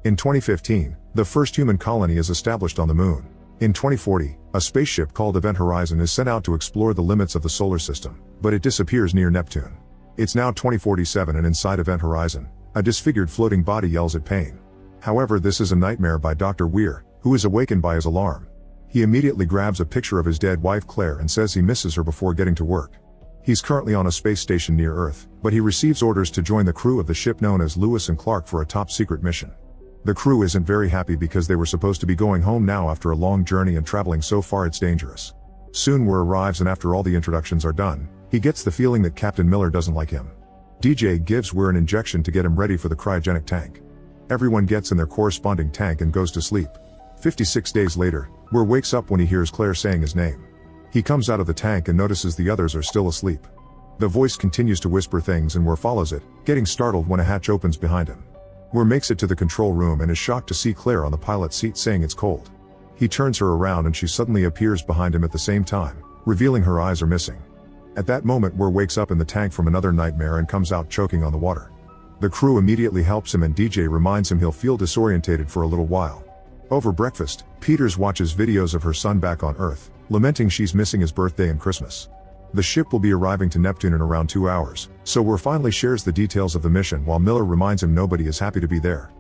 In 2015, the first human colony is established on the Moon. In 2040, a spaceship called Event Horizon is sent out to explore the limits of the solar system, but it disappears near Neptune. It's now 2047 and inside Event Horizon, a disfigured floating body yells at pain. However, this is a nightmare by Dr. Weir, who is awakened by his alarm. He immediately grabs a picture of his dead wife Claire and says he misses her before getting to work. He's currently on a space station near Earth, but he receives orders to join the crew of the ship known as Lewis and Clark for a top-secret mission. The crew isn't very happy because they were supposed to be going home now after a long journey and traveling so far it's dangerous. Soon Weir arrives and after all the introductions are done, he gets the feeling that Captain Miller doesn't like him. DJ gives Weir an injection to get him ready for the cryogenic tank. Everyone gets in their corresponding tank and goes to sleep. 56 days later, Weir wakes up when he hears Claire saying his name. He comes out of the tank and notices the others are still asleep. The voice continues to whisper things and Weir follows it, getting startled when a hatch opens behind him. Weir makes it to the control room and is shocked to see Claire on the pilot's seat saying it's cold. He turns her around and she suddenly appears behind him at the same time, revealing her eyes are missing. At that moment Weir wakes up in the tank from another nightmare and comes out choking on the water. The crew immediately helps him and DJ reminds him he'll feel disorientated for a little while. Over breakfast, Peters watches videos of her son back on Earth, lamenting she's missing his birthday and Christmas. The ship will be arriving to Neptune in around 2 hours, so Weir finally shares the details of the mission while Miller reminds him nobody is happy to be there.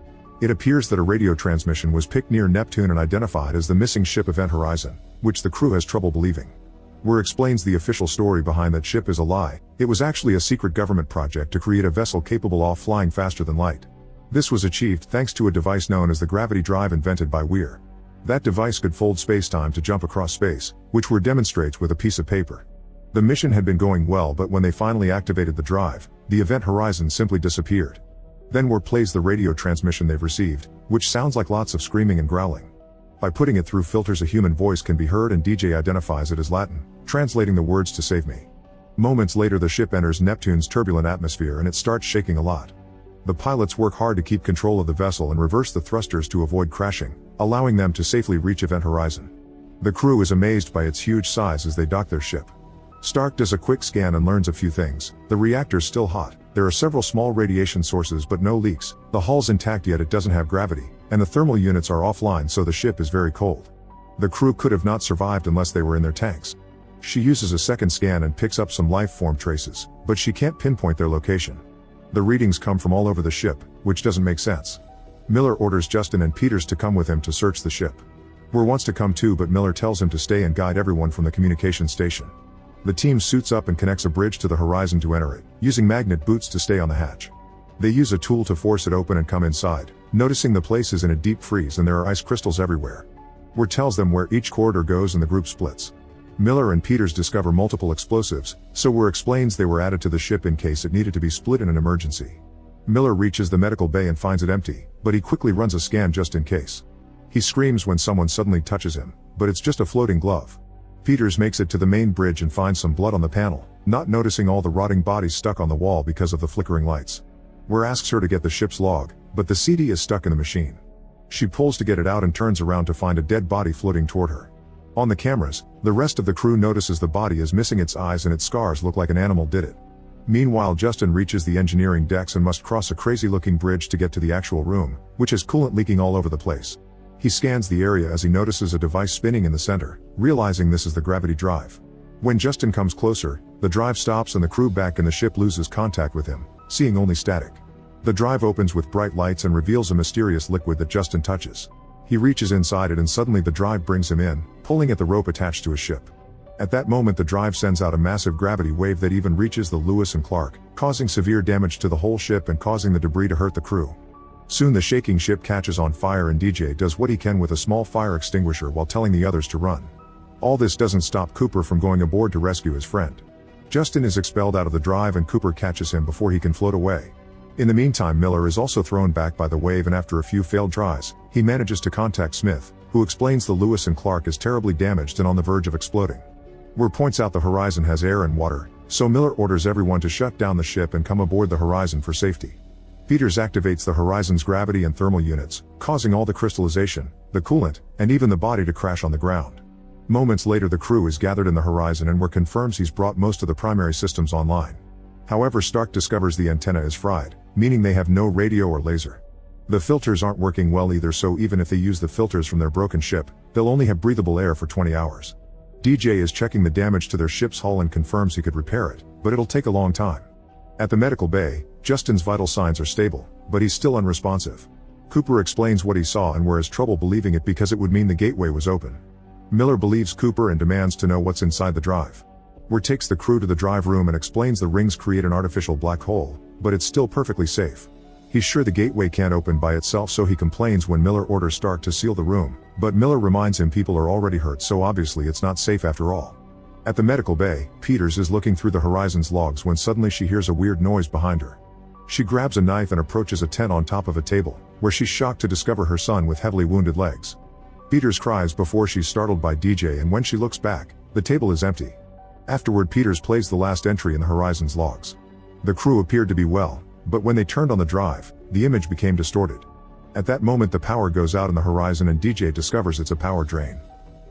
It appears that a radio transmission was picked near Neptune and identified as the missing ship Event Horizon, which the crew has trouble believing. Weir explains the official story behind that ship is a lie. It was actually a secret government project to create a vessel capable of flying faster than light. This was achieved thanks to a device known as the gravity drive invented by Weir. That device could fold space-time to jump across space, which Weir demonstrates with a piece of paper. The mission had been going well, but when they finally activated the drive, the Event Horizon simply disappeared. Then Weir plays the radio transmission they've received, which sounds like lots of screaming and growling. By putting it through filters a human voice can be heard and DJ identifies it as Latin, translating the words to save me. Moments later the ship enters Neptune's turbulent atmosphere and it starts shaking a lot. The pilots work hard to keep control of the vessel and reverse the thrusters to avoid crashing, allowing them to safely reach Event Horizon. The crew is amazed by its huge size as they dock their ship. Stark does a quick scan and learns a few things. The reactor's still hot, there are several small radiation sources but no leaks, the hull's intact yet it doesn't have gravity, and the thermal units are offline so the ship is very cold. The crew could have not survived unless they were in their tanks. She uses a second scan and picks up some life form traces, but she can't pinpoint their location. The readings come from all over the ship, which doesn't make sense. Miller orders Justin and Peters to come with him to search the ship. Weir wants to come too but Miller tells him to stay and guide everyone from the communication station. The team suits up and connects a bridge to the horizon to enter it, using magnet boots to stay on the hatch. They use a tool to force it open and come inside, noticing the place is in a deep freeze and there are ice crystals everywhere. Weir tells them where each corridor goes and the group splits. Miller and Peters discover multiple explosives, so Weir explains they were added to the ship in case it needed to be split in an emergency. Miller reaches the medical bay and finds it empty, but he quickly runs a scan just in case. He screams when someone suddenly touches him, but it's just a floating glove. Peters makes it to the main bridge and finds some blood on the panel, not noticing all the rotting bodies stuck on the wall because of the flickering lights. Weir asks her to get the ship's log, but the CD is stuck in the machine. She pulls to get it out and turns around to find a dead body floating toward her. On the cameras, the rest of the crew notices the body is missing its eyes and its scars look like an animal did it. Meanwhile Justin reaches the engineering decks and must cross a crazy-looking bridge to get to the actual room, which has coolant leaking all over the place. He scans the area as he notices a device spinning in the center, realizing this is the gravity drive. When Justin comes closer, the drive stops and the crew back in the ship loses contact with him, seeing only static. The drive opens with bright lights and reveals a mysterious liquid that Justin touches. He reaches inside it and suddenly the drive brings him in, pulling at the rope attached to his ship. At that moment the drive sends out a massive gravity wave that even reaches the Lewis and Clark, causing severe damage to the whole ship and causing the debris to hurt the crew. Soon the shaking ship catches on fire and DJ does what he can with a small fire extinguisher while telling the others to run. All this doesn't stop Cooper from going aboard to rescue his friend. Justin is expelled out of the drive and Cooper catches him before he can float away. In the meantime Miller is also thrown back by the wave and after a few failed tries, he manages to contact Smith, who explains the Lewis and Clark is terribly damaged and on the verge of exploding. Weir points out the Horizon has air and water, so Miller orders everyone to shut down the ship and come aboard the Horizon for safety. Peters activates the Horizon's gravity and thermal units, causing all the crystallization, the coolant, and even the body to crash on the ground. Moments later the crew is gathered in the Horizon and Weir confirms he's brought most of the primary systems online. However, Stark discovers the antenna is fried, meaning they have no radio or laser. The filters aren't working well either, so even if they use the filters from their broken ship, they'll only have breathable air for 20 hours. DJ is checking the damage to their ship's hull and confirms he could repair it, but it'll take a long time. At the medical bay, Justin's vital signs are stable, but he's still unresponsive. Cooper explains what he saw and has trouble believing it because it would mean the gateway was open. Miller believes Cooper and demands to know what's inside the drive. Weir takes the crew to the drive room and explains the rings create an artificial black hole, but it's still perfectly safe. He's sure the gateway can't open by itself, so he complains when Miller orders Stark to seal the room, but Miller reminds him people are already hurt, so obviously it's not safe after all. At the medical bay, Peters is looking through the Horizon's logs when suddenly she hears a weird noise behind her. She grabs a knife and approaches a tent on top of a table, where she's shocked to discover her son with heavily wounded legs. Peters cries before she's startled by DJ, and when she looks back, the table is empty. Afterward, Peters plays the last entry in the Horizon's logs. The crew appeared to be well, but when they turned on the drive, the image became distorted. At that moment the power goes out in the Horizon and DJ discovers it's a power drain.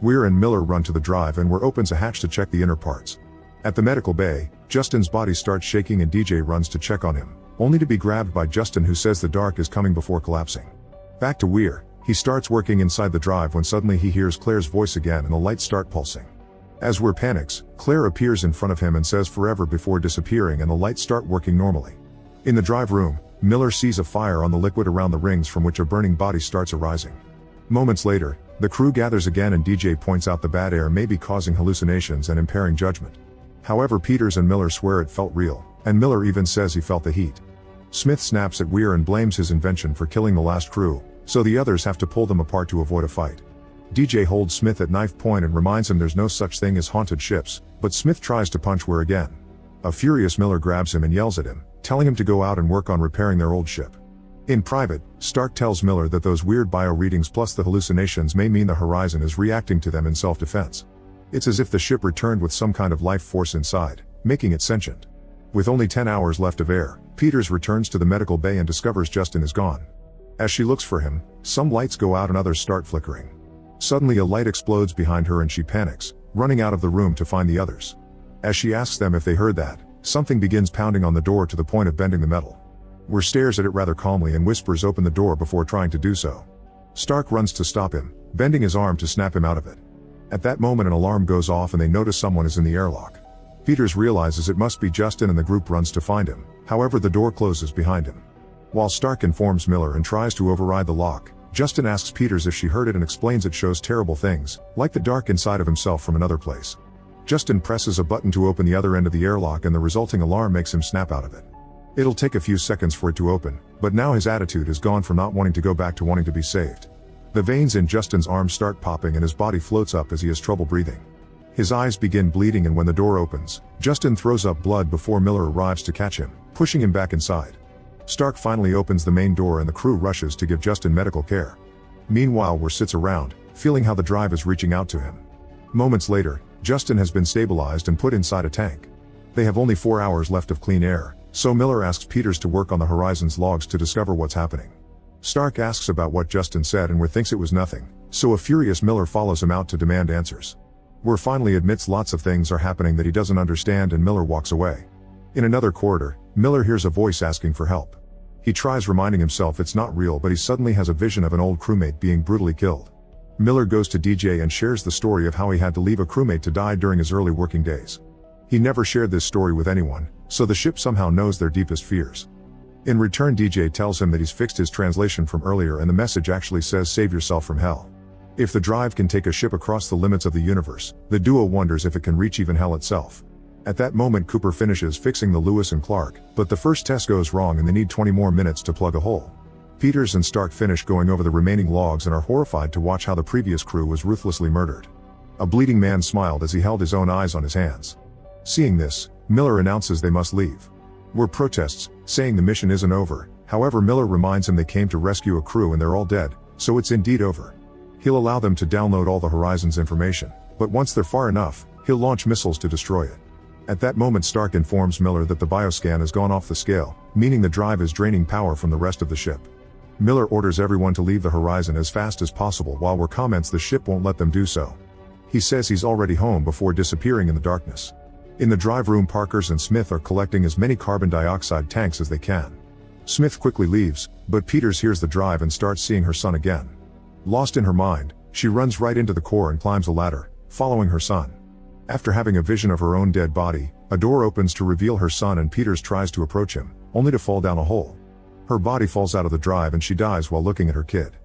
Weir and Miller run to the drive and Weir opens a hatch to check the inner parts. At the medical bay, Justin's body starts shaking and DJ runs to check on him, only to be grabbed by Justin, who says the dark is coming before collapsing. Back to Weir, he starts working inside the drive when suddenly he hears Claire's voice again and the lights start pulsing. As Weir panics, Claire appears in front of him and says forever before disappearing, and the lights start working normally. In the drive room, Miller sees a fire on the liquid around the rings from which a burning body starts arising. Moments later, the crew gathers again and DJ points out the bad air may be causing hallucinations and impairing judgment. However, Peters and Miller swear it felt real, and Miller even says he felt the heat. Smith snaps at Weir and blames his invention for killing the last crew, so the others have to pull them apart to avoid a fight. DJ holds Smith at knife point and reminds him there's no such thing as haunted ships, but Smith tries to punch Weir again. A furious Miller grabs him and yells at him, telling him to go out and work on repairing their old ship. In private, Stark tells Miller that those weird bio readings plus the hallucinations may mean the Horizon is reacting to them in self-defense. It's as if the ship returned with some kind of life force inside, making it sentient. With only 10 hours left of air, Peters returns to the medical bay and discovers Justin is gone. As she looks for him, some lights go out and others start flickering. Suddenly a light explodes behind her and she panics, running out of the room to find the others. As she asks them if they heard that, something begins pounding on the door to the point of bending the metal. Weir stares at it rather calmly and whispers open the door before trying to do so. Stark runs to stop him, bending his arm to snap him out of it. At that moment an alarm goes off and they notice someone is in the airlock. Peters realizes it must be Justin and the group runs to find him, however the door closes behind him. While Stark informs Miller and tries to override the lock, Justin asks Peters if she heard it and explains it shows terrible things, like the dark inside of himself from another place. Justin presses a button to open the other end of the airlock and the resulting alarm makes him snap out of it. It'll take a few seconds for it to open, but now his attitude has gone from not wanting to go back to wanting to be saved. The veins in Justin's arms start popping and his body floats up as he has trouble breathing. His eyes begin bleeding and when the door opens, Justin throws up blood before Miller arrives to catch him, pushing him back inside. Stark finally opens the main door and the crew rushes to give Justin medical care. Meanwhile, Weir sits around, feeling how the drive is reaching out to him. Moments later, Justin has been stabilized and put inside a tank. They have only 4 hours left of clean air, so Miller asks Peters to work on the Horizon's logs to discover what's happening. Stark asks about what Justin said and Weir thinks it was nothing, so a furious Miller follows him out to demand answers. Weir finally admits lots of things are happening that he doesn't understand and Miller walks away. In another corridor, Miller hears a voice asking for help. He tries reminding himself it's not real, but he suddenly has a vision of an old crewmate being brutally killed. Miller goes to DJ and shares the story of how he had to leave a crewmate to die during his early working days. He never shared this story with anyone, so the ship somehow knows their deepest fears. In return, DJ tells him that he's fixed his translation from earlier and the message actually says save yourself from hell. If the drive can take a ship across the limits of the universe, the duo wonders if it can reach even hell itself. At that moment Cooper finishes fixing the Lewis and Clark, but the first test goes wrong and they need 20 more minutes to plug a hole. Peters and Stark finish going over the remaining logs and are horrified to watch how the previous crew was ruthlessly murdered. A bleeding man smiled as he held his own eyes on his hands. Seeing this, Miller announces they must leave. Weir protests, saying the mission isn't over, however Miller reminds him they came to rescue a crew and they're all dead, so it's indeed over. He'll allow them to download all the Horizon's information, but once they're far enough, he'll launch missiles to destroy it. At that moment Stark informs Miller that the bioscan has gone off the scale, meaning the drive is draining power from the rest of the ship. Miller orders everyone to leave the Horizon as fast as possible while Weir comments the ship won't let them do so. He says he's already home before disappearing in the darkness. In the drive room, Parkers and Smith are collecting as many carbon dioxide tanks as they can. Smith quickly leaves, but Peters hears the drive and starts seeing her son again. Lost in her mind, she runs right into the core and climbs a ladder, following her son. After having a vision of her own dead body, a door opens to reveal her son and Peters tries to approach him, only to fall down a hole. Her body falls out of the drive and she dies while looking at her kid.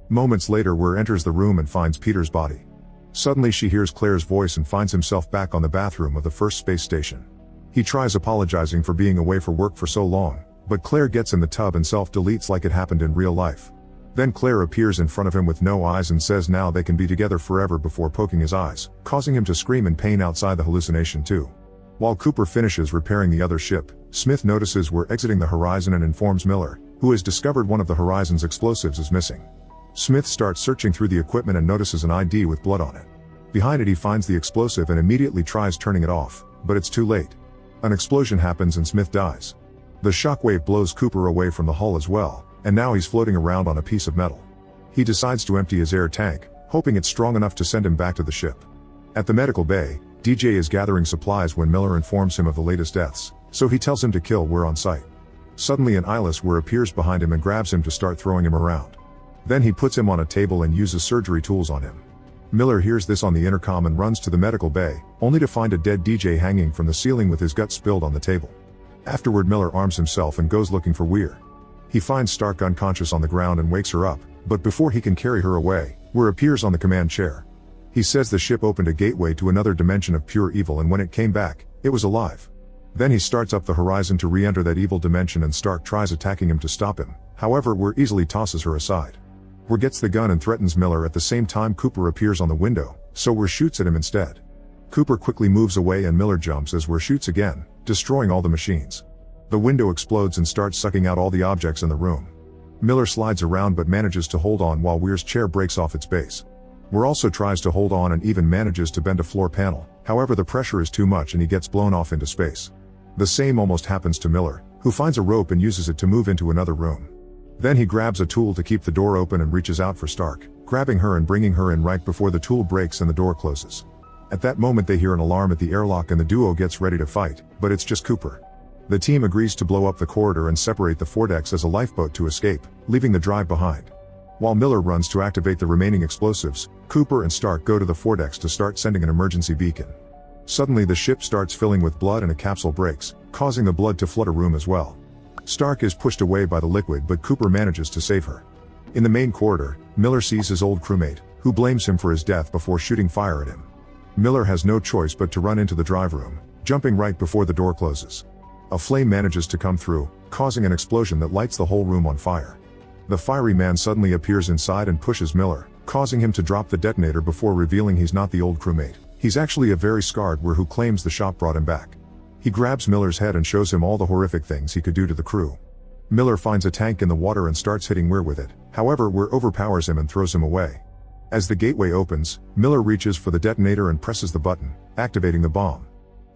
Moments later, Weir enters the room and finds Peters' body. Suddenly she hears Claire's voice and finds himself back on the bathroom of the first space station. He tries apologizing for being away for work for so long, but Claire gets in the tub and self-deletes like it happened in real life. Then Claire appears in front of him with no eyes and says now they can be together forever before poking his eyes, causing him to scream in pain outside the hallucination too. While Cooper finishes repairing the other ship, Smith notices we're exiting the Horizon and informs Miller, who has discovered one of the Horizon's explosives is missing. Smith starts searching through the equipment and notices an ID with blood on it. Behind it he finds the explosive and immediately tries turning it off, but it's too late. An explosion happens and Smith dies. The shockwave blows Cooper away from the hull as well, and now he's floating around on a piece of metal. He decides to empty his air tank, hoping it's strong enough to send him back to the ship. At the medical bay, DJ is gathering supplies when Miller informs him of the latest deaths, so he tells him to kill Weir on sight. Suddenly an eyeless Weir appears behind him and grabs him to start throwing him around. Then he puts him on a table and uses surgery tools on him. Miller hears this on the intercom and runs to the medical bay, only to find a dead DJ hanging from the ceiling with his guts spilled on the table. Afterward, Miller arms himself and goes looking for Weir. He finds Stark unconscious on the ground and wakes her up, but before he can carry her away, Weir appears on the command chair. He says the ship opened a gateway to another dimension of pure evil and when it came back, it was alive. Then he starts up the Horizon to re-enter that evil dimension and Stark tries attacking him to stop him, however Weir easily tosses her aside. Weir gets the gun and threatens Miller at the same time Cooper appears on the window, so Weir shoots at him instead. Cooper quickly moves away and Miller jumps as Weir shoots again, destroying all the machines. The window explodes and starts sucking out all the objects in the room. Miller slides around but manages to hold on while Weir's chair breaks off its base. Weir also tries to hold on and even manages to bend a floor panel, however the pressure is too much and he gets blown off into space. The same almost happens to Miller, who finds a rope and uses it to move into another room. Then he grabs a tool to keep the door open and reaches out for Stark, grabbing her and bringing her in right before the tool breaks and the door closes. At that moment they hear an alarm at the airlock and the duo gets ready to fight, but it's just Cooper. The team agrees to blow up the corridor and separate the Fordex as a lifeboat to escape, leaving the drive behind. While Miller runs to activate the remaining explosives, Cooper and Stark go to the Fordex to start sending an emergency beacon. Suddenly the ship starts filling with blood and a capsule breaks, causing the blood to flood a room as well. Stark is pushed away by the liquid but Cooper manages to save her. In the main corridor, Miller sees his old crewmate, who blames him for his death before shooting fire at him. Miller has no choice but to run into the drive room, jumping right before the door closes. A flame manages to come through, causing an explosion that lights the whole room on fire. The fiery man suddenly appears inside and pushes Miller, causing him to drop the detonator before revealing he's not the old crewmate. He's actually a very scarred Weir who claims the shot brought him back. He grabs Miller's head and shows him all the horrific things he could do to the crew. Miller finds a tank in the water and starts hitting Weir with it, however Weir overpowers him and throws him away. As the gateway opens, Miller reaches for the detonator and presses the button, activating the bomb.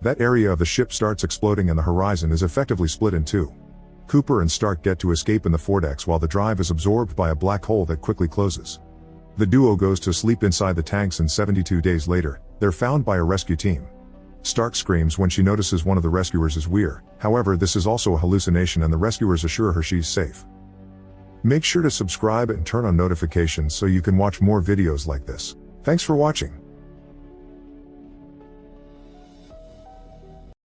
That area of the ship starts exploding and the Horizon is effectively split in two. Cooper and Stark get to escape in the Fordex while the drive is absorbed by a black hole that quickly closes. The duo goes to sleep inside the tanks and 72 days later, they're found by a rescue team. Stark screams when she notices one of the rescuers is Weir, however this is also a hallucination and the rescuers assure her she's safe. Make sure to subscribe and turn on notifications so you can watch more videos like this. Thanks for watching.